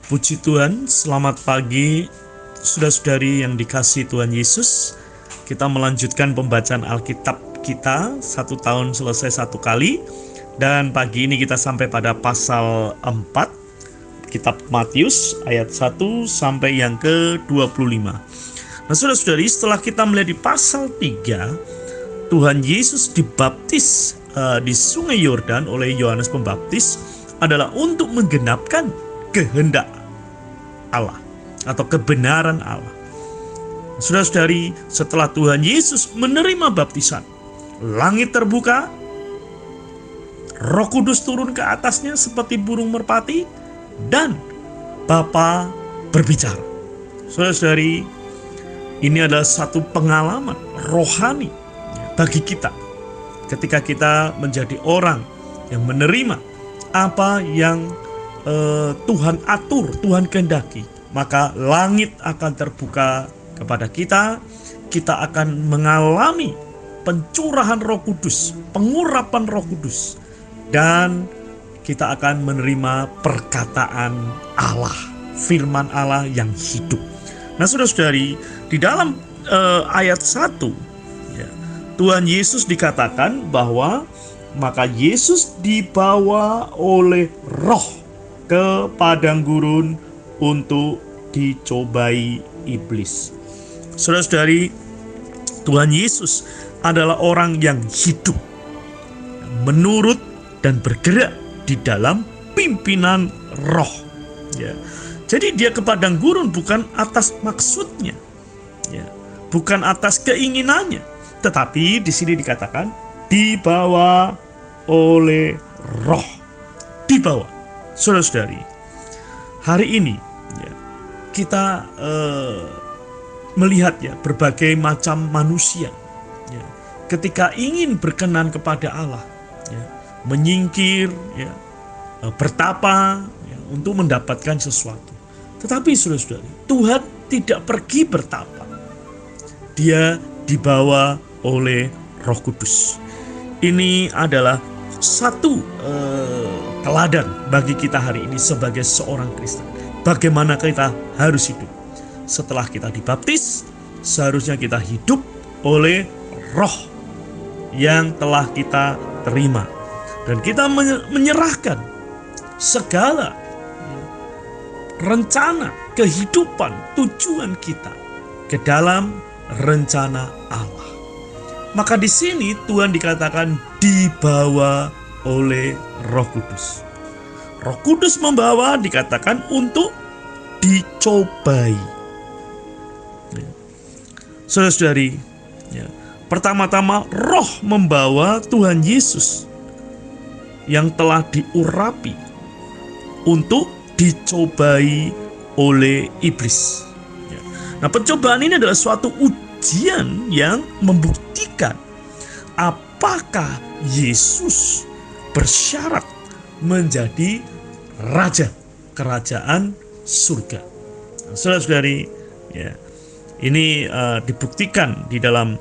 Puji Tuhan, selamat pagi saudara-saudari yang dikasihi Tuhan Yesus. Kita melanjutkan pembacaan Alkitab kita, 1 tahun selesai 1 kali. Dan pagi ini kita sampai pada pasal 4, kitab Matius ayat 1 sampai yang ke-25. Nah saudara-saudari, setelah kita melihat di pasal 3, Tuhan Yesus dibaptis di sungai Yordan oleh Yohanes Pembaptis adalah untuk menggenapkan kehendak Allah atau kebenaran Allah. Saudara-saudari, setelah Tuhan Yesus menerima baptisan, langit terbuka, Roh Kudus turun ke atasnya seperti burung merpati, dan Bapa berbicara. Saudara-saudari, ini adalah satu pengalaman rohani bagi kita ketika kita menjadi orang yang menerima apa yang Tuhan atur, Tuhan kehendaki, maka langit akan terbuka kepada kita. Kita akan mengalami pencurahan Roh Kudus, pengurapan Roh Kudus, dan kita akan menerima perkataan Allah, firman Allah yang hidup. Nah saudara-saudari, di dalam ayat 1 ya, Tuhan Yesus dikatakan bahwa maka Yesus dibawa oleh Roh ke padang gurun untuk dicobai iblis. Saudara-saudari, Tuhan Yesus adalah orang yang hidup, menurut dan bergerak di dalam pimpinan Roh. Ya. Jadi dia ke padang gurun bukan atas maksudnya, ya, bukan atas keinginannya, tetapi di sini dikatakan dibawa oleh Roh, dibawa. Saudara-saudari, hari ini ya, kita melihat ya berbagai macam manusia ya, ketika ingin berkenan kepada Allah ya, menyingkir ya, bertapa ya, untuk mendapatkan sesuatu. Tetapi saudara-saudari, Tuhan tidak pergi bertapa, dia dibawa oleh Roh Kudus. Ini adalah satu teladan bagi kita hari ini sebagai seorang Kristen. Bagaimana kita harus hidup. Setelah kita dibaptis, seharusnya kita hidup oleh Roh yang telah kita terima. Dan kita menyerahkan segala rencana, kehidupan, tujuan kita ke dalam rencana Allah. Maka di sini Tuhan dikatakan dibawa oleh Roh Kudus. Roh Kudus membawa dikatakan untuk dicobai. Ya. Saudara-saudari, ya, pertama-tama Roh membawa Tuhan Yesus yang telah diurapi untuk dicobai oleh iblis. Ya. Nah, pencobaan ini adalah suatu ujian yang membuktikan apakah Yesus bersyarat menjadi raja kerajaan surga. Nah, saudara-saudari, ya, ini dibuktikan di dalam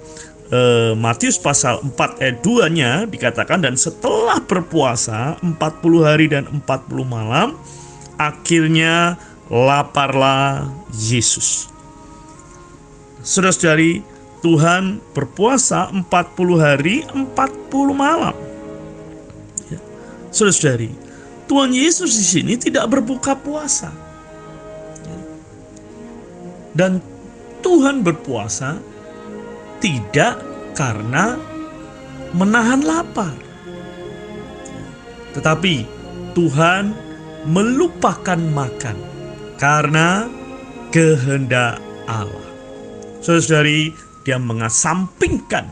Matius pasal 4 ayat 2-nya dikatakan, dan setelah berpuasa 40 hari dan 40 malam, akhirnya laparlah Yesus. Saudara-saudari, Tuhan berpuasa 40 hari 40 malam. Ya. Saudara-saudari, Tuhan Yesus di sini tidak berbuka puasa. Ya. Dan Tuhan berpuasa tidak karena menahan lapar. Ya. Tetapi Tuhan melupakan makan karena kehendak Allah. Saudara-saudari, dia mengesampingkan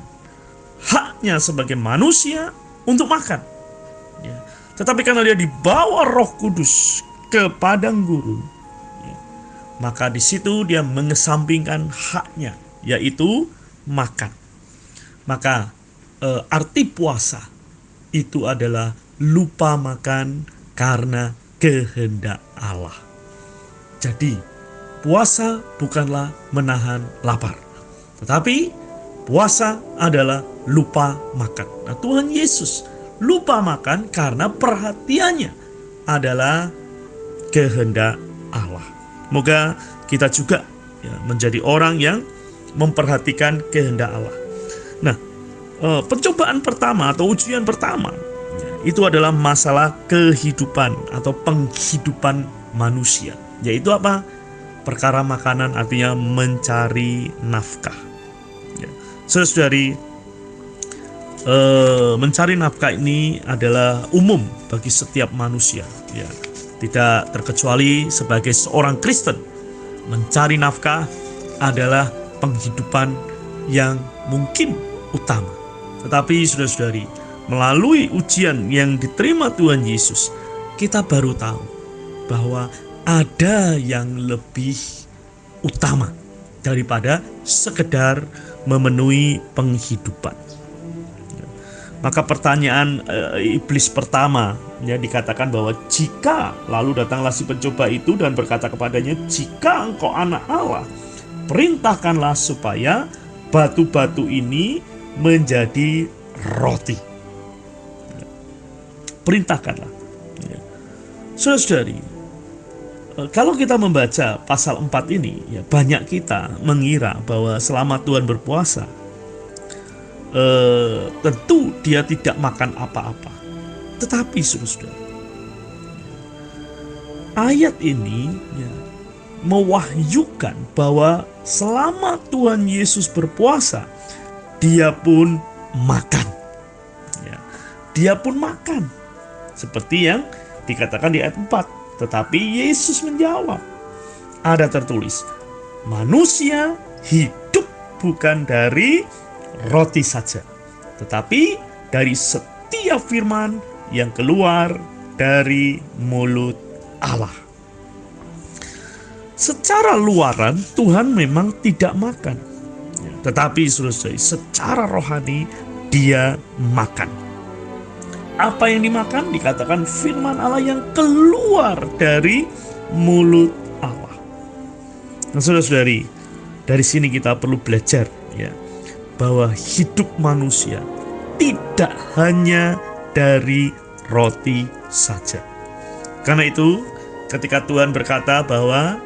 haknya sebagai manusia untuk makan. Ya. Tetapi karena dia dibawa Roh Kudus ke padang gurun, ya, maka di situ dia mengesampingkan haknya, yaitu makan. Maka arti puasa itu adalah lupa makan karena kehendak Allah. Jadi puasa bukanlah menahan lapar, tetapi puasa adalah lupa makan. Nah, Tuhan Yesus lupa makan karena perhatiannya adalah kehendak Allah. Moga kita juga menjadi orang yang memperhatikan kehendak Allah. Nah, pencobaan pertama atau ujian pertama itu adalah masalah kehidupan atau penghidupan manusia, yaitu apa? Perkara makanan, artinya mencari nafkah. Saudara-saudari, mencari nafkah ini adalah umum bagi setiap manusia, ya. Tidak terkecuali sebagai seorang Kristen, mencari nafkah adalah penghidupan yang mungkin utama. Tetapi saudara-saudari, melalui ujian yang diterima Tuhan Yesus, kita baru tahu bahwa ada yang lebih utama daripada sekedar memenuhi penghidupan. Maka pertanyaan iblis pertama, ya, dikatakan bahwa jika, lalu datanglah si pencoba itu dan berkata kepadanya, jika engkau anak Allah, perintahkanlah supaya batu-batu ini menjadi roti. Perintahkanlah. Saudara-saudari, kalau kita membaca pasal 4 ini, ya, banyak kita mengira bahwa selama Tuhan berpuasa, tentu dia tidak makan apa-apa. Tetapi saudara-saudara, ayat ini, ya, mewahyukan bahwa selama Tuhan Yesus berpuasa, dia pun makan. Ya, dia pun makan. Seperti yang dikatakan di ayat 4. Tetapi Yesus menjawab, ada tertulis, manusia hidup bukan dari roti saja, tetapi dari setiap firman yang keluar dari mulut Allah. Secara luaran Tuhan memang tidak makan, tetapi saudara, secara rohani dia makan. Apa yang dimakan? Dikatakan firman Allah yang keluar dari mulut Allah. Nah, saudara-saudari, dari sini kita perlu belajar, ya, bahwa hidup manusia tidak hanya dari roti saja. Karena itu, ketika Tuhan berkata bahwa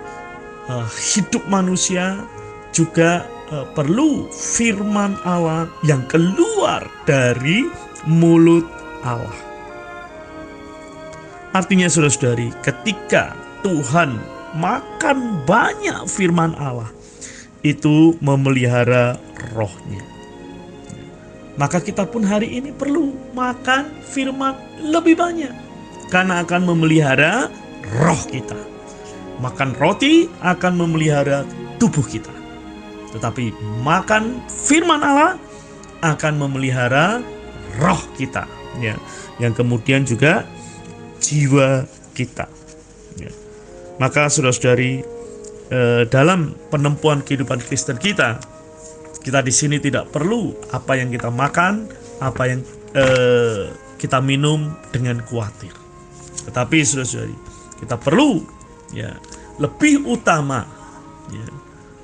hidup manusia juga perlu firman Allah yang keluar dari mulut Allah. Artinya saudara-saudari, ketika Tuhan makan banyak firman Allah, itu memelihara rohnya. Maka kita pun hari ini perlu makan firman lebih banyak, karena akan memelihara roh kita. Makan roti akan memelihara tubuh kita, tetapi makan firman Allah akan memelihara roh kita, ya, yang kemudian juga jiwa kita, ya. Maka saudara-saudari, dalam penempuan kehidupan Kristen kita di sini tidak perlu apa yang kita makan, apa yang kita minum dengan khawatir. Tetapi saudara-saudari, kita perlu, ya, lebih utama, ya,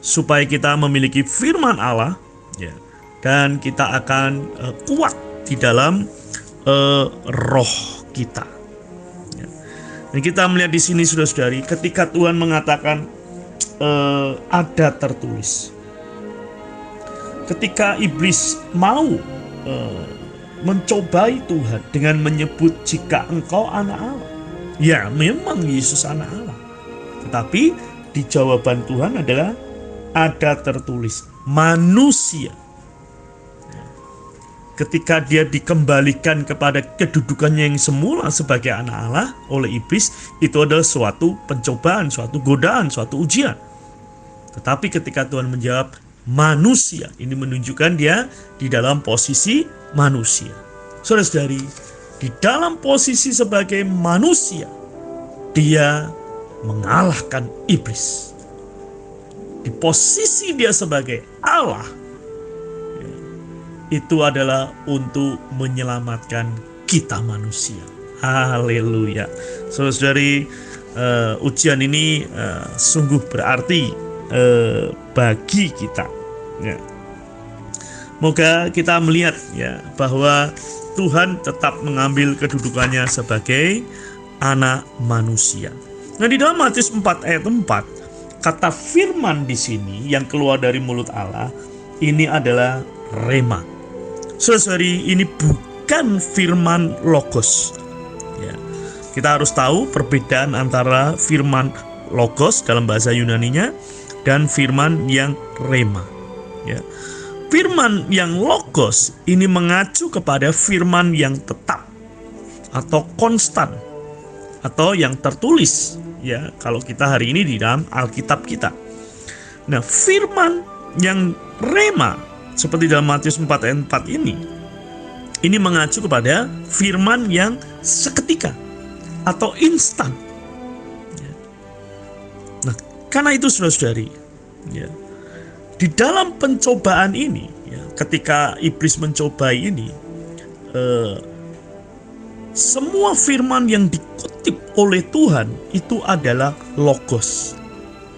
supaya kita memiliki firman Allah, ya, dan kita akan kuat di dalam roh kita. Ya. Dan kita melihat di sini saudara-saudari, ketika Tuhan mengatakan ada tertulis, ketika iblis mau mencobai Tuhan dengan menyebut jika engkau anak Allah, ya memang Yesus anak Allah, tetapi di jawaban Tuhan adalah ada tertulis manusia. Ketika dia dikembalikan kepada kedudukannya yang semula sebagai anak Allah oleh iblis, itu adalah suatu pencobaan, suatu godaan, suatu ujian. Tetapi ketika Tuhan menjawab manusia, ini menunjukkan dia di dalam posisi manusia. Saudara-saudari, di dalam posisi sebagai manusia, dia mengalahkan iblis. Di posisi dia sebagai Allah, itu adalah untuk menyelamatkan kita manusia. Haleluya. Saudara-saudari, ujian ini sungguh berarti bagi kita, ya. Moga kita melihat, ya, bahwa Tuhan tetap mengambil kedudukannya sebagai anak manusia. Nah, di dalam Matius 4 ayat 4, kata firman di sini yang keluar dari mulut Allah ini adalah rema. Saudari, ini bukan firman logos. Ya. Kita harus tahu perbedaan antara firman logos dalam bahasa Yunaninya dan firman yang rema. Ya. Firman yang logos ini mengacu kepada firman yang tetap atau konstan atau yang tertulis, ya, kalau kita hari ini di dalam Alkitab kita. Nah, firman yang rema seperti dalam Matius 4 ayat 4 ini mengacu kepada firman yang seketika atau instan. Nah, karena itu saudara-saudari, ya, di dalam pencobaan ini, ya, ketika iblis mencobai ini, semua firman yang dikutip oleh Tuhan itu adalah logos,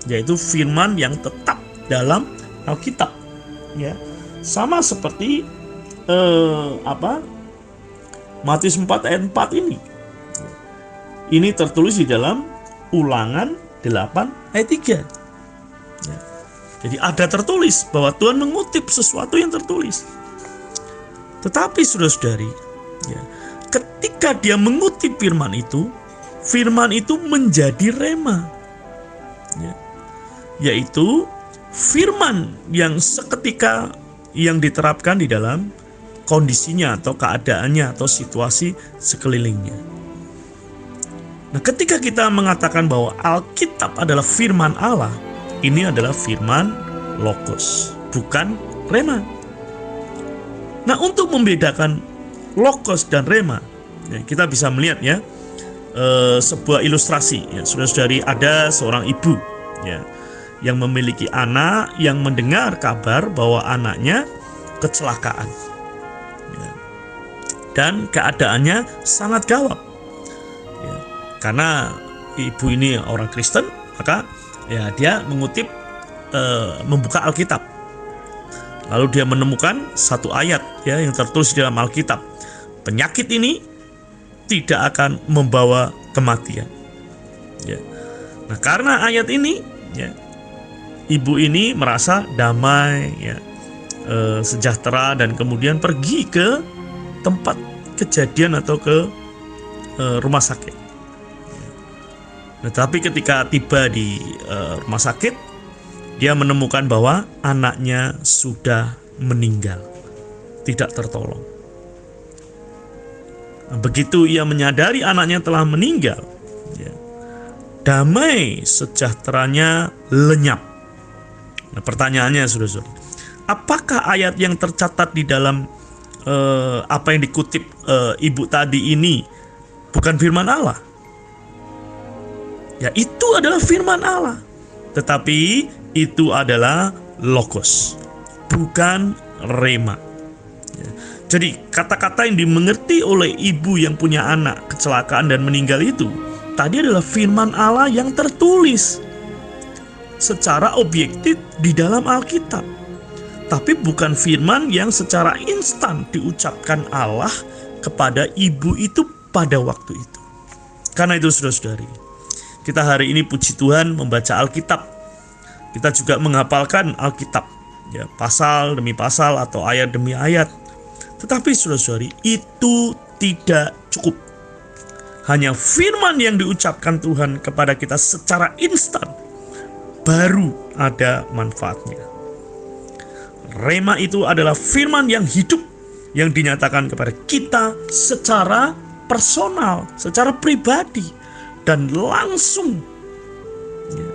yaitu firman yang tetap dalam Alkitab. Ya, sama seperti Matius 4 ayat 4 ini. Ini tertulis di dalam Ulangan 8 ayat 3. Ya. Jadi ada tertulis bahwa Tuhan mengutip sesuatu yang tertulis. Tetapi saudara-saudari, ya, ketika dia mengutip firman itu menjadi rema, ya, yaitu firman yang seketika yang diterapkan di dalam kondisinya atau keadaannya atau situasi sekelilingnya. Nah, ketika kita mengatakan bahwa Alkitab adalah firman Allah, ini adalah firman logos, bukan rema. Nah, untuk membedakan logos dan rema, ya, kita bisa melihat, ya, sebuah ilustrasi, ya, saudara-saudari. Ada seorang ibu, ya, yang memiliki anak yang mendengar kabar bahwa anaknya kecelakaan, ya, dan keadaannya sangat gawat, ya, karena ibu ini orang Kristen, maka, ya, dia membuka Alkitab. Lalu dia menemukan satu ayat, ya, yang tertulis di dalam Alkitab. Penyakit ini tidak akan membawa kematian. Ya. Nah, karena ayat ini, ya, ibu ini merasa damai, ya, sejahtera, dan kemudian pergi ke tempat kejadian atau ke rumah sakit. Nah, tapi ketika tiba di rumah sakit, dia menemukan bahwa anaknya sudah meninggal, tidak tertolong. Nah, begitu ia menyadari anaknya telah meninggal, ya, damai sejahteranya lenyap. Nah, pertanyaannya, saudara-saudara, apakah ayat yang tercatat di dalam apa yang dikutip ibu tadi ini bukan firman Allah? Ya, itu adalah firman Allah, tetapi itu adalah logos, bukan rema. Ya. Jadi kata-kata yang dimengerti oleh ibu yang punya anak kecelakaan dan meninggal itu tadi adalah firman Allah yang tertulis secara objektif di dalam Alkitab, tapi bukan firman yang secara instan diucapkan Allah kepada ibu itu pada waktu itu. Karena itu, saudara-saudari, kita hari ini puji Tuhan membaca Alkitab. Kita juga menghafalkan Alkitab, ya, pasal demi pasal atau ayat demi ayat. Tetapi saudara-saudari, itu tidak cukup. Hanya firman yang diucapkan Tuhan kepada kita secara instan baru ada manfaatnya. Rema itu adalah firman yang hidup, yang dinyatakan kepada kita secara personal, secara pribadi, dan langsung. Ya.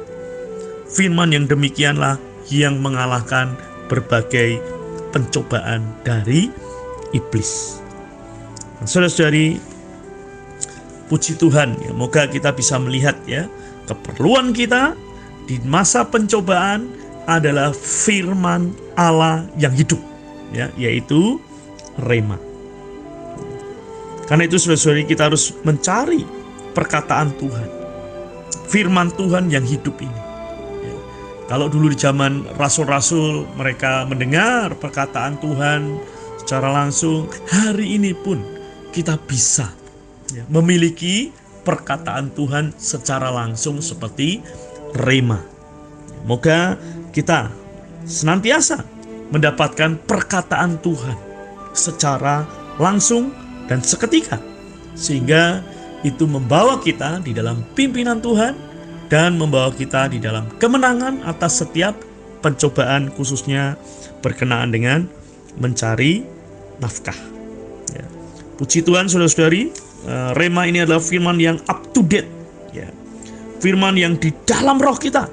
Firman yang demikianlah yang mengalahkan berbagai pencobaan dari iblis. Nah, saudara-saudari, puji Tuhan, ya, moga kita bisa melihat, ya, keperluan kita di masa pencobaan adalah firman Allah yang hidup, ya, yaitu rema. Karena itu, saudara-saudari, kita harus mencari perkataan Tuhan, firman Tuhan yang hidup ini. Kalau dulu di zaman rasul-rasul mereka mendengar perkataan Tuhan secara langsung, hari ini pun kita bisa, ya, memiliki perkataan Tuhan secara langsung seperti rema. Semoga kita senantiasa mendapatkan perkataan Tuhan secara langsung dan seketika, sehingga itu membawa kita di dalam pimpinan Tuhan dan membawa kita di dalam kemenangan atas setiap pencobaan, khususnya berkenaan dengan mencari nafkah. Ya. Puji Tuhan, saudara-saudari, rema ini adalah firman yang up to date, ya. Firman yang di dalam roh kita,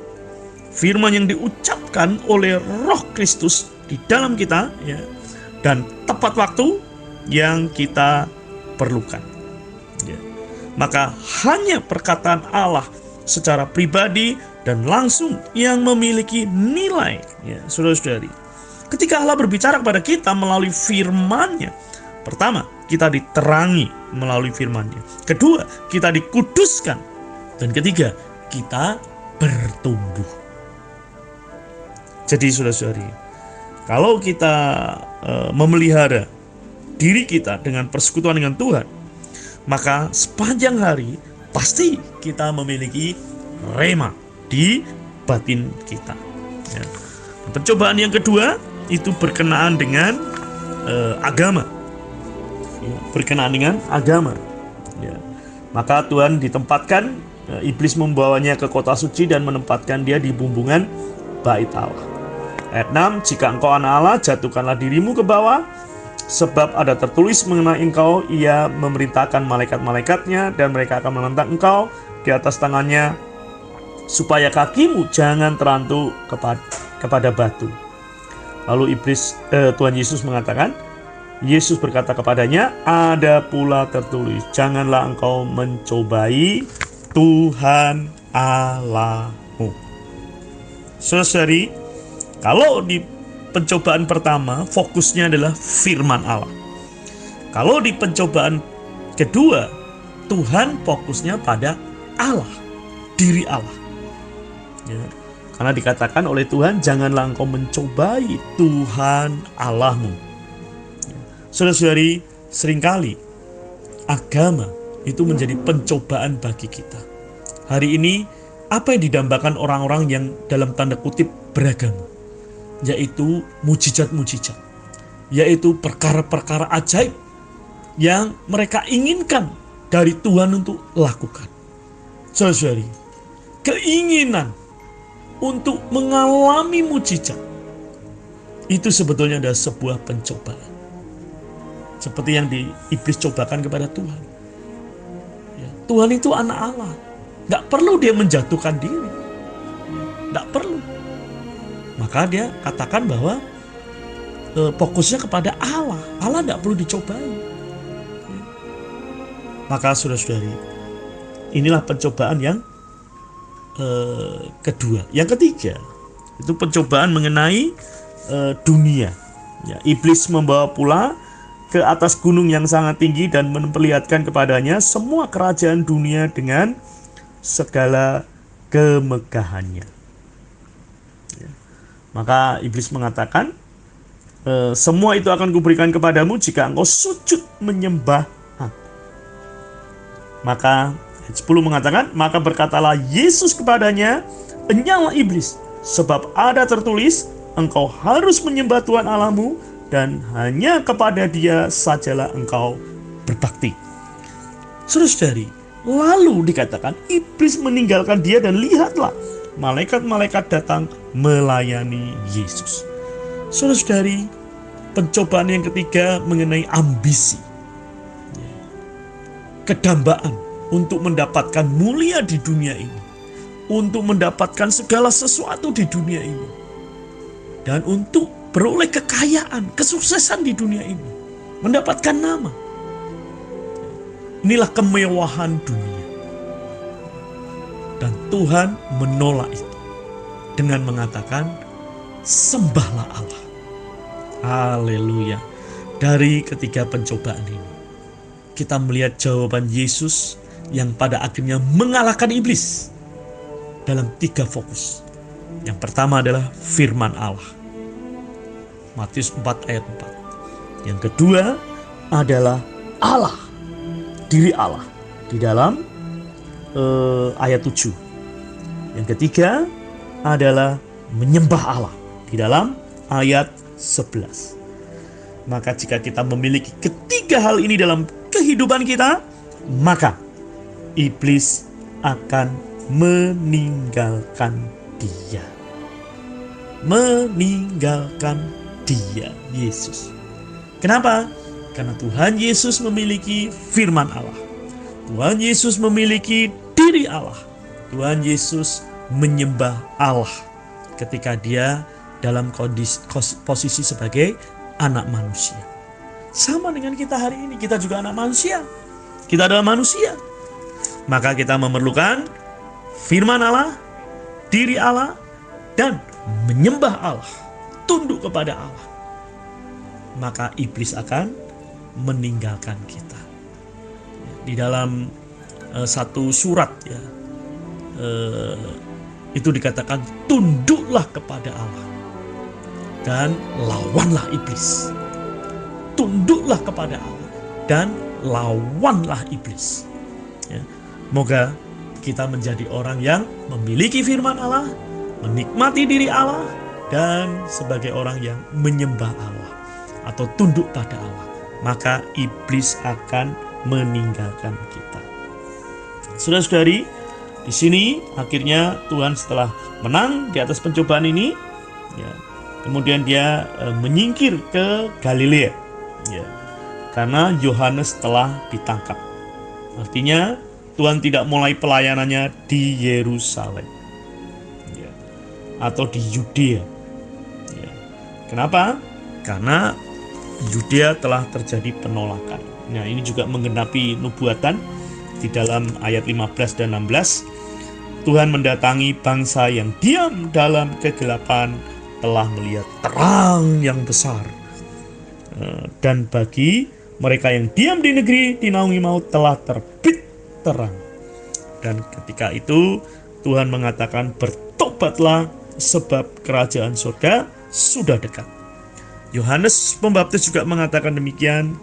firman yang diucapkan oleh Roh Kristus di dalam kita, ya, dan tepat waktu yang kita perlukan. Ya. Maka hanya perkataan Allah secara pribadi dan langsung yang memiliki nilai, ya, saudara-saudari. Ketika Allah berbicara kepada kita melalui firman-Nya, pertama, kita diterangi melalui firman-Nya. Kedua, kita dikuduskan. Dan ketiga, kita bertumbuh. Jadi saudara-saudari, kalau kita memelihara diri kita dengan persekutuan dengan Tuhan, maka sepanjang hari pasti kita memiliki rema di batin kita. Ya. Pencobaan yang kedua itu berkenaan dengan agama. Ya, berkenaan dengan agama. Ya. Maka Tuhan ditempatkan, iblis membawanya ke kota suci dan menempatkan dia di bumbungan bait Allah. Ayat 6, jika engkau anak Allah, jatuhkanlah dirimu ke bawah, sebab ada tertulis mengenai engkau, ia memerintahkan malaikat-malaikatnya dan mereka akan menentang engkau di atas tangannya, supaya kakimu jangan terantuk kepada batu. Lalu Tuhan Yesus mengatakan, Yesus berkata kepadanya, ada pula tertulis, janganlah engkau mencobai Tuhan Allahmu. Saudari, kalau di pencobaan pertama fokusnya adalah firman Allah. Kalau di pencobaan kedua, Tuhan fokusnya pada Allah, diri Allah. Ya. Karena dikatakan oleh Tuhan, janganlah engkau mencobai Tuhan Allahmu. Ya. Saudara-saudari, seringkali agama itu menjadi pencobaan bagi kita. Hari ini, apa yang didambakan orang-orang yang dalam tanda kutip beragama? Yaitu mujizat-mujizat, yaitu perkara-perkara ajaib yang mereka inginkan dari Tuhan untuk lakukan. Saudara-saudari, keinginan untuk mengalami mujizat itu sebetulnya adalah sebuah pencobaan, seperti yang iblis cobakan kepada Tuhan. Ya, Tuhan itu anak Allah, gak perlu dia menjatuhkan diri, gak perlu. Maka dia katakan bahwa fokusnya kepada Allah. Allah tidak perlu dicobai. Ya. Maka saudara-saudari, inilah pencobaan yang kedua. Yang ketiga, itu pencobaan mengenai dunia. Ya, iblis membawa pula ke atas gunung yang sangat tinggi dan memperlihatkan kepadanya semua kerajaan dunia dengan segala kemegahannya. Ya. Maka iblis mengatakan, semua itu akan kuberikan kepadamu jika engkau sujud menyembah aku. Maka ayat 10 mengatakan, maka berkatalah Yesus kepadanya, enyahlah iblis, sebab ada tertulis, engkau harus menyembah Tuhan Allahmu dan hanya kepada Dia sajalah engkau berbakti. Saudara-saudari, lalu dikatakan iblis meninggalkan dia dan lihatlah malaikat-malaikat datang melayani Yesus. Saudara-saudari, pencobaan yang ketiga mengenai ambisi, kedambaan untuk mendapatkan mulia di dunia ini, untuk mendapatkan segala sesuatu di dunia ini, dan untuk beroleh kekayaan, kesuksesan di dunia ini, mendapatkan nama. Inilah kemewahan dunia. Dan Tuhan menolak itu dengan mengatakan, sembahlah Allah. Haleluya. Dari ketiga pencobaan ini, kita melihat jawaban Yesus yang pada akhirnya mengalahkan iblis dalam 3 fokus. Yang pertama adalah firman Allah, Matius 4 ayat 4. Yang kedua adalah Allah, diri Allah di dalam ayat 7. Yang ketiga adalah menyembah Allah di dalam ayat 11. Maka jika kita memiliki ketiga hal ini dalam kehidupan kita, maka iblis akan meninggalkan dia. Meninggalkan dia, Yesus. Kenapa? Karena Tuhan Yesus memiliki firman Allah. Tuhan Yesus memiliki diri Allah. Tuhan Yesus menyembah Allah ketika dia dalam posisi sebagai anak manusia. Sama dengan kita hari ini, kita juga anak manusia. Kita adalah manusia. Maka kita memerlukan firman Allah, diri Allah, dan menyembah Allah, tunduk kepada Allah. Maka iblis akan meninggalkan kita. Di dalam satu surat ya, itu dikatakan tunduklah kepada Allah dan lawanlah iblis. Tunduklah kepada Allah dan lawanlah iblis. Ya. Moga kita menjadi orang yang memiliki firman Allah, menikmati diri Allah, dan sebagai orang yang menyembah Allah atau tunduk pada Allah. Maka iblis akan meninggalkan kita. Saudara-saudari, di sini akhirnya Tuhan setelah menang di atas pencobaan ini, ya, kemudian dia menyingkir ke Galilea, ya, karena Yohanes telah ditangkap. Artinya Tuhan tidak mulai pelayanannya di Yerusalem, ya, atau di Yudea. Ya. Kenapa? Karena Yudea telah terjadi penolakan. Nah, ini juga menggenapi nubuatan di dalam ayat 15 dan 16. Tuhan mendatangi bangsa yang diam dalam kegelapan telah melihat terang yang besar. Dan bagi mereka yang diam di negeri dinaungi maut telah terbit terang. Dan ketika itu Tuhan mengatakan, bertobatlah sebab kerajaan surga sudah dekat. Yohanes Pembaptis juga mengatakan demikian.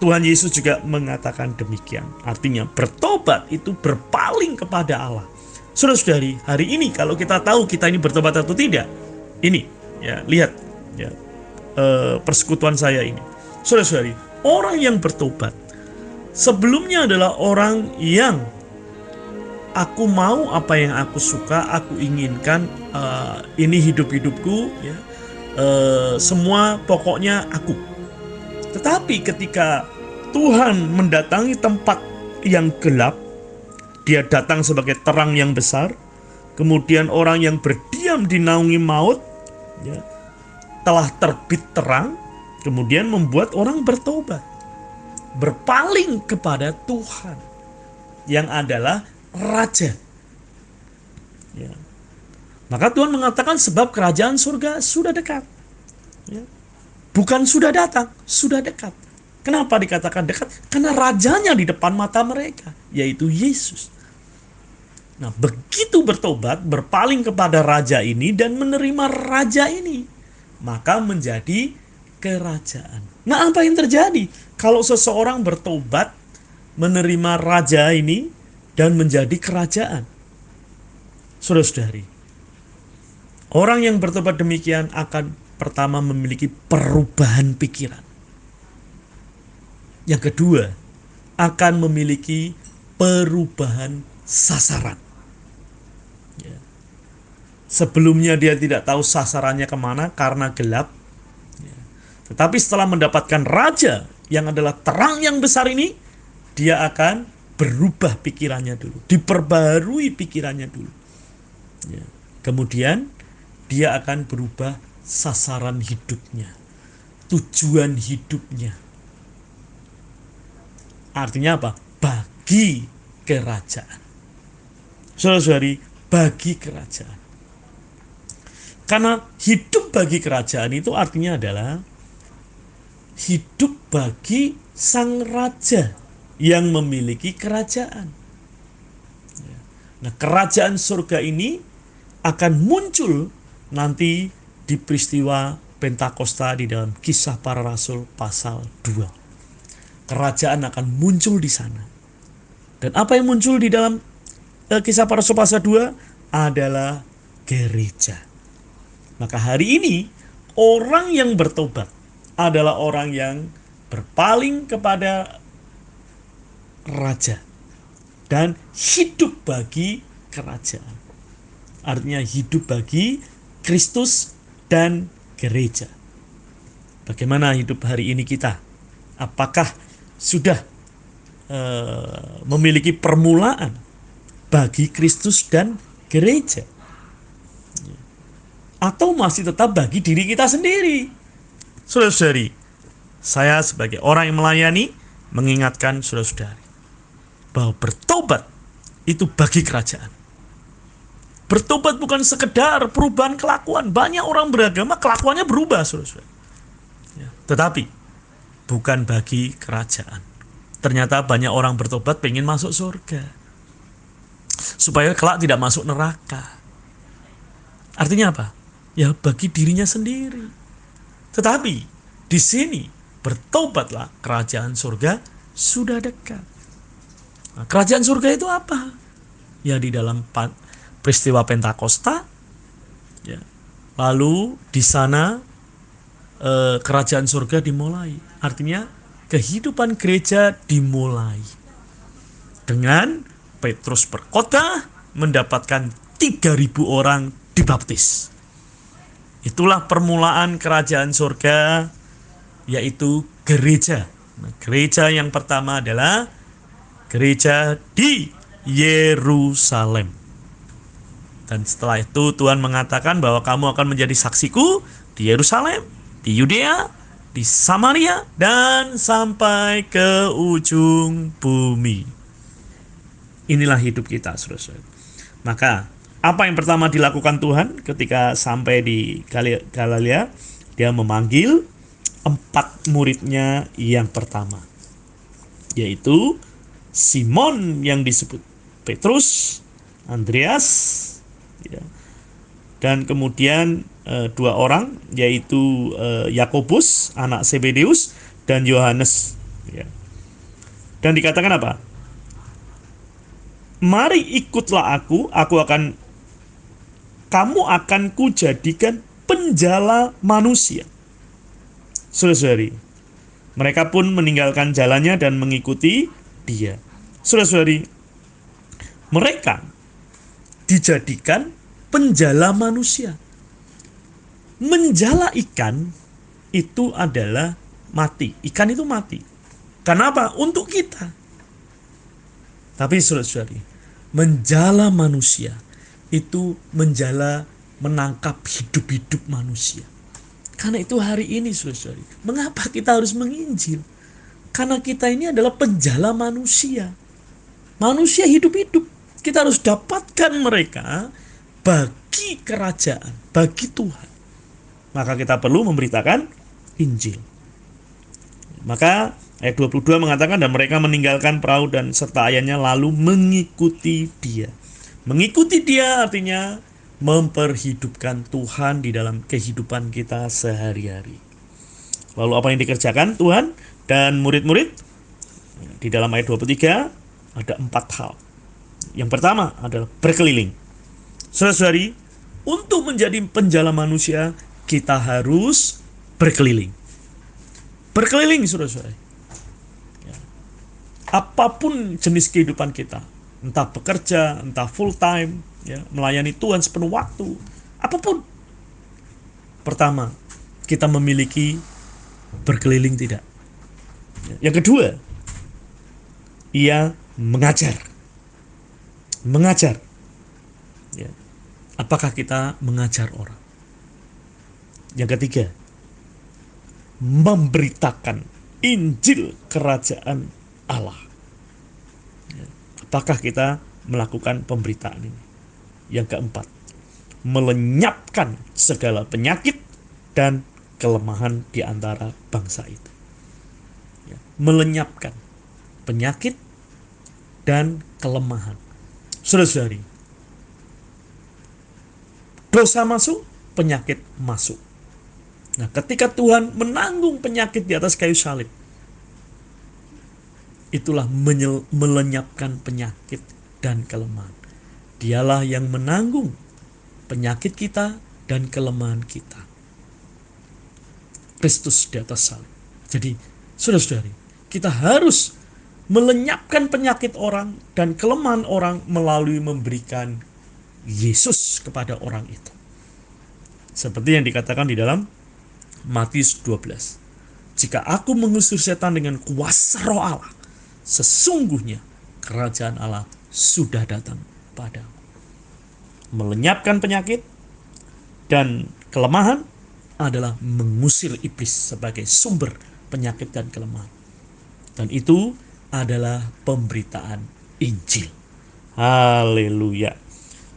Tuhan Yesus juga mengatakan demikian. Artinya bertobat itu berpaling kepada Allah. Saudara-saudari, hari ini kalau kita tahu kita ini bertobat atau tidak, ini ya, lihat ya, persekutuan saya ini. Saudara-saudari, orang yang bertobat sebelumnya adalah orang yang aku mau apa yang aku suka, aku inginkan, ini hidup-hidupku ya. Semua pokoknya aku. Tetapi ketika Tuhan mendatangi tempat yang gelap, dia datang sebagai terang yang besar. Kemudian orang yang berdiam dinaungi maut ya, telah terbit terang. Kemudian membuat orang bertobat, berpaling kepada Tuhan yang adalah Raja ya. Maka Tuhan mengatakan sebab kerajaan surga sudah dekat. Ya. Bukan sudah datang, sudah dekat. Kenapa dikatakan dekat? Karena rajanya di depan mata mereka, yaitu Yesus. Nah, begitu bertobat, berpaling kepada raja ini dan menerima raja ini, maka menjadi kerajaan. Nah, apa yang terjadi kalau seseorang bertobat, menerima raja ini dan menjadi kerajaan? Saudara-saudari, orang yang bertobat demikian akan pertama memiliki perubahan pikiran. Yang kedua, akan memiliki perubahan sasaran. Ya. Sebelumnya dia tidak tahu sasarannya kemana karena gelap. Ya. Tetapi setelah mendapatkan raja yang adalah terang yang besar ini, dia akan berubah pikirannya dulu, diperbarui pikirannya dulu. Ya. Kemudian dia akan berubah sasaran hidupnya, tujuan hidupnya. Artinya apa? Bagi kerajaan. Saudara-saudari, bagi kerajaan. Karena hidup bagi kerajaan itu artinya adalah hidup bagi sang raja yang memiliki kerajaan. Nah, kerajaan surga ini akan muncul nanti di peristiwa Pentakosta di dalam Kisah Para Rasul pasal 2. Kerajaan akan muncul di sana. Dan apa yang muncul di dalam Kisah Para Rasul pasal 2 adalah gereja. Maka hari ini orang yang bertobat adalah orang yang berpaling kepada raja dan hidup bagi kerajaan. Artinya hidup bagi Kristus dan gereja. Bagaimana hidup hari ini kita? Apakah sudah memiliki permulaan bagi Kristus dan gereja? Atau masih tetap bagi diri kita sendiri? Saudara-saudari, saya sebagai orang yang melayani mengingatkan saudara-saudari bahwa bertobat itu bagi kerajaan. Bertobat bukan sekedar perubahan kelakuan. Banyak orang beragama kelakuannya berubah, saudara-saudari. Tetapi bukan bagi kerajaan. Ternyata banyak orang bertobat pengen masuk surga, supaya kelak tidak masuk neraka. Artinya apa? Ya bagi dirinya sendiri. Tetapi di sini bertobatlah, kerajaan surga sudah dekat. Nah, kerajaan surga itu apa? Ya di dalam peristiwa Pentakosta, ya. Lalu di sana kerajaan surga dimulai. Artinya kehidupan gereja dimulai dengan Petrus berkhotbah, mendapatkan 3.000 orang dibaptis. Itulah permulaan kerajaan surga, yaitu gereja. Nah, gereja yang pertama adalah gereja di Yerusalem. Dan setelah itu Tuhan mengatakan bahwa kamu akan menjadi saksiku di Yerusalem, di Yudea, di Samaria, dan sampai ke ujung bumi. Inilah hidup kita, saudara-saudara. Maka apa yang pertama dilakukan Tuhan ketika sampai di Galilea? Dia memanggil 4 muridnya yang pertama, yaitu Simon yang disebut Petrus, Andreas, ya, dan kemudian 2 orang, yaitu Yakobus anak Zebedeus dan Yohanes, ya. Dan dikatakan apa? Mari ikutlah kamu akan kujadikan penjala manusia. Saudara-saudari, mereka pun meninggalkan jalannya dan mengikuti dia. Saudara-saudari, mereka dijadikan penjala manusia. Menjala ikan itu adalah mati. Ikan itu mati. Kenapa? Untuk kita. Tapi saudara-saudari, menjala manusia itu menjala menangkap hidup-hidup manusia. Karena itu hari ini saudara-saudari, mengapa kita harus menginjil? Karena kita ini adalah penjala manusia. Manusia hidup-hidup. Kita harus dapatkan mereka bagi kerajaan, bagi Tuhan. Maka kita perlu memberitakan Injil. Maka ayat 22 mengatakan, dan mereka meninggalkan perahu dan serta ayahnya lalu mengikuti dia. Mengikuti dia artinya memperhidupkan Tuhan di dalam kehidupan kita sehari-hari. Lalu apa yang dikerjakan Tuhan dan murid-murid? Di dalam ayat 23 ada 4 hal. Yang pertama adalah berkeliling. Saudara-saudari, untuk menjadi penjala manusia, kita harus berkeliling. Berkeliling, saudara-saudari. Ya. Apapun jenis kehidupan kita, entah bekerja, entah full time, ya, melayani Tuhan sepenuh waktu, apapun. Pertama, kita memiliki berkeliling tidak. Yang kedua, ia mengajar. Mengajar. Ya. Apakah kita mengajar orang? Yang ketiga, memberitakan Injil kerajaan Allah. Ya. Apakah kita melakukan pemberitaan ini? Yang keempat, melenyapkan segala penyakit dan kelemahan di antara bangsa itu. Ya. Melenyapkan penyakit dan kelemahan. Saudara-saudari, dosa masuk, penyakit masuk. Nah, ketika Tuhan menanggung penyakit di atas kayu salib, itulah melenyapkan penyakit dan kelemahan. Dialah yang menanggung penyakit kita dan kelemahan kita. Kristus di atas salib. Jadi, saudara-saudari, kita harus melenyapkan penyakit orang dan kelemahan orang melalui memberikan Yesus kepada orang itu. Seperti yang dikatakan di dalam Matius 12. Jika aku mengusir setan dengan kuasa Roh Allah, sesungguhnya kerajaan Allah sudah datang padamu. Melenyapkan penyakit dan kelemahan adalah mengusir iblis sebagai sumber penyakit dan kelemahan. Dan itu adalah pemberitaan Injil. Haleluya.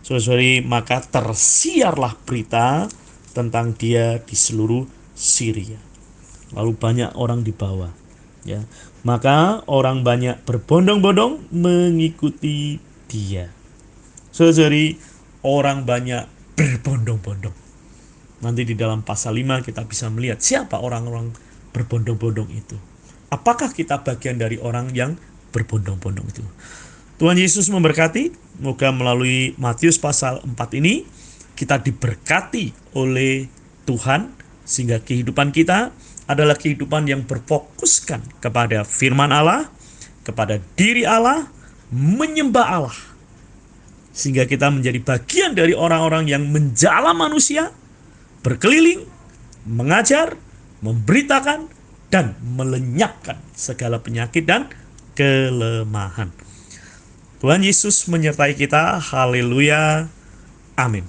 Saudara-saudari, maka tersiarlah berita tentang dia di seluruh Syria. Lalu banyak orang dibawa, ya. Maka orang banyak berbondong-bondong mengikuti dia. Saudara-saudari, orang banyak berbondong-bondong. Nanti di dalam pasal 5 kita bisa melihat siapa orang-orang berbondong-bondong itu. Apakah kita bagian dari orang yang berbondong-bondong itu? Tuhan Yesus memberkati. Moga melalui Matius pasal 4 ini kita diberkati oleh Tuhan, sehingga kehidupan kita adalah kehidupan yang berfokuskan kepada firman Allah, kepada diri Allah, menyembah Allah. Sehingga kita menjadi bagian dari orang-orang yang menjala manusia, berkeliling, mengajar, memberitakan, dan melenyapkan segala penyakit dan kelemahan. Tuhan Yesus menyertai kita. Haleluya. Amin.